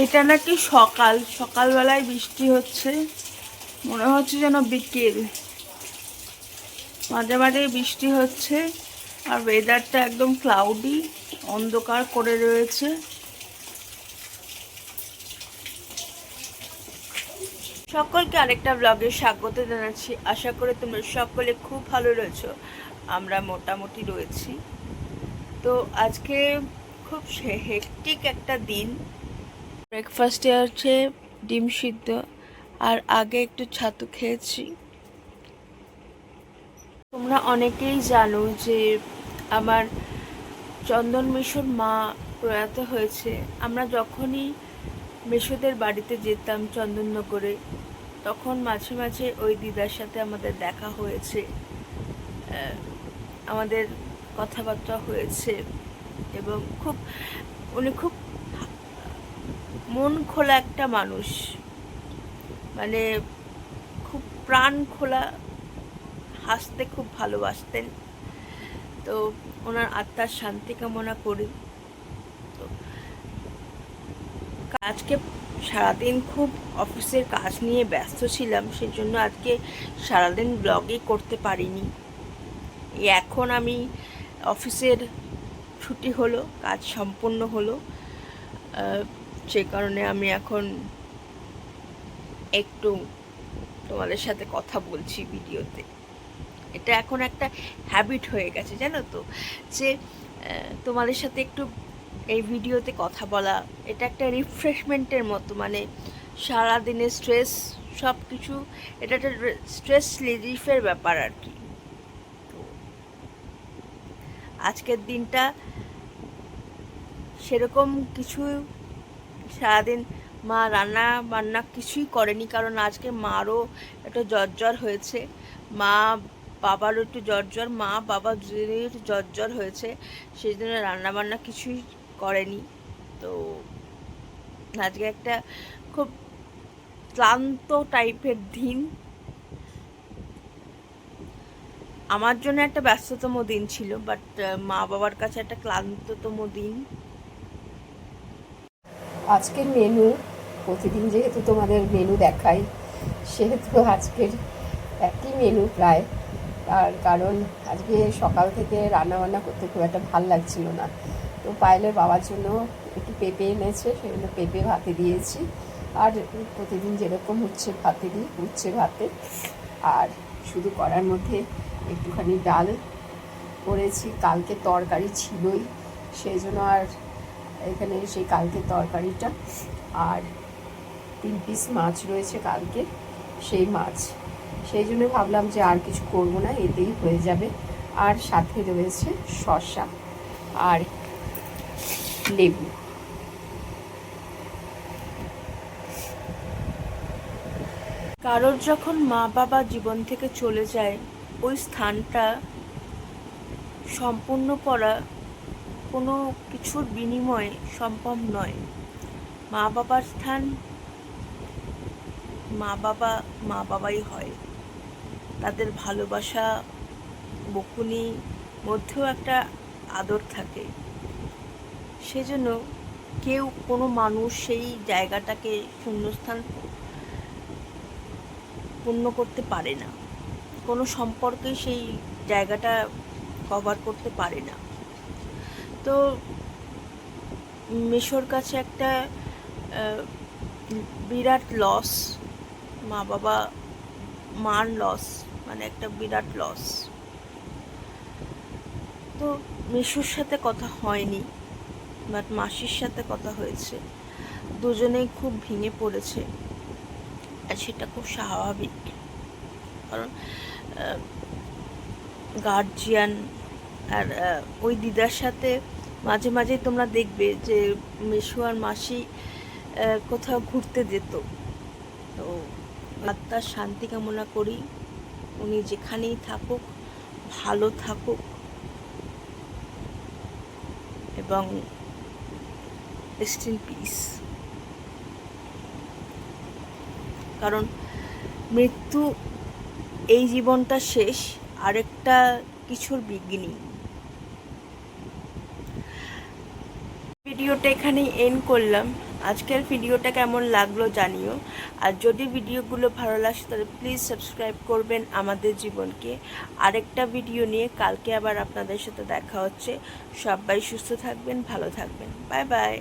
এটা নাকি সকালবেলায় বৃষ্টি হচ্ছে, মনে হচ্ছে যেন বিকেল। মাঝে মাঝে বৃষ্টি হচ্ছে আর ওয়েদারটা একদম ক্লাউডি, অন্ধকার করে রয়েছে। সকলকে আরেকটা ব্লগে স্বাগত জানাচ্ছি। আশা করি তোমরা সকলে খুব ভালো রয়েছো, আমরা মোটামুটি রয়েছি। তো আজকে খুব হেক্টিক একটা দিন। ব্রেকফাস্টে আছে ডিম সিদ্ধ, আর আগে একটু ছাতু খেয়েছি। তোমরা অনেকেই জানো যে আমার চন্দন মিশুর মা প্রয়াত হয়েছে। আমরা যখনই মিশুদের বাড়িতে যেতাম চন্দননগরে, তখন মাঝে মাঝে ওই দিদার সাথে আমাদের দেখা হয়েছে, আমাদের কথাবার্তা হয়েছে, এবং উনি খুব মন খোলা একটা মানুষ, মানে খুব প্রাণ খোলা, হাসতে খুব ভালোবাসতেন। তো ওনার আত্মার শান্তি কামনা করি। তো আজকে সারাদিন খুব অফিসের কাজ নিয়ে ব্যস্ত ছিলাম, সেই জন্য আজকে সারাদিন ব্লগই করতে পারিনি। এখন আমি অফিসের ছুটি হলো, কাজ সম্পূর্ণ হলো, সে কারণে আমি এখন একটু তোমাদের সাথে কথা বলছি ভিডিওতে। এটা এখন একটা হ্যাবিট হয়ে গেছে, জানো তো, যে তোমাদের সাথে একটু এই ভিডিওতে কথা বলা। এটা একটা রিফ্রেশমেন্টের মতো, মানে সারাদিনের স্ট্রেস সব কিছু, এটা একটা স্ট্রেস রিলিফের ব্যাপার আর কি। তো আজকের দিনটা সেরকম কিছু, সারাদিন মা রান্না বান্না কিছুই করেনি, কারণ আজকে মারও একটু জ্বর হয়েছে। মা বাবারও একটু জ্বর, মা বাবা দুজনেরই একটু জ্বর হয়েছে, সেই জন্য রান্নাবান্না কিছুই করেনি। তো আজকে একটা খুব ক্লান্ত টাইপের দিন, আমার জন্য একটা ব্যস্ততম দিন ছিল, বাট মা বাবার কাছে একটা ক্লান্ততম দিন। আজকের মেনু, প্রতিদিন যেহেতু তোমাদের মেনু দেখাই, সেহেতু আজকের একই মেনু প্রায়। তার কারণ আজকে সকাল থেকে রান্নাবান্না করতে খুব একটা ভাল লাগছিল না। তো পায়েলের বাবার জন্য একটু পেঁপে এনেছে, সেজন্য পেঁপে ভাতে দিয়েছি। আর প্রতিদিন যেরকম উচ্ছে ভাতে দিই, উচ্ছে ভাতে। আর শুধু করার মধ্যে একটুখানি ডাল করেছি, কালকে তরকারি ছিলই, সেই জন্য আর এখানে সেই কালকের তরকারিটা, আর 3 পিস মাছ রয়েছে কালকে, সেই মাছ, সেই জন্য ভাবলাম যে আর কিছু করবো না, এতেই হয়ে যাবে। আর সাথে রয়েছে শসা আর লেবু। কারোর যখন মা বাবা জীবন থেকে চলে যায়, ওই স্থানটা সম্পূর্ণ করা কোনো কিছুর বিনিময়ে সম্ভব নয়। মা বাবার স্থান মা বাবাই হয়। তাদের ভালোবাসা, বকুনি মধ্যেও একটা আদর থাকে। সেজন্য কোনো মানুষ সেই জায়গাটাকে শূন্যস্থান পূর্ণ করতে পারে না, কোনো সম্পর্কে সেই জায়গাটা কভার করতে পারে না। তো মিশোর কাছে একটা বিরাট লস, মার লস, মানে একটা বিরাট লস। তো মিশুর সাথে কথা হয়নি, বাট মাসির সাথে কথা হয়েছে। দুজনেই খুব ভেঙে পড়েছে, আর সেটা খুব স্বাভাবিক, কারণ গার্জিয়ান। আর ওই দিদার সাথে মাঝে মাঝে তোমরা দেখবে যে মিশু আর মাসি কোথাও ঘুরতে যেত। তো আত্মার শান্তি কামনা করি, উনি যেখানেই থাকুক ভালো থাকুক, এবং রেস্ট ইন পিস। কারণ মৃত্যু, এই জীবনটা শেষ, আরেকটা কিছুর বিগিনিং। ভিডিওটা এখানেই এন্ড করলাম। আজকের ভিডিওটা কেমন লাগলো জানিও। আর যদি ভিডিওগুলো ভালো লাগে তাহলে প্লিজ সাবস্ক্রাইব করবেন আমাদের জীবনকে। আরেকটা ভিডিও নিয়ে কালকে আবার আপনাদের সাথে দেখা হচ্ছে। সবাই সুস্থ থাকবেন, ভালো থাকবেন। Bye bye.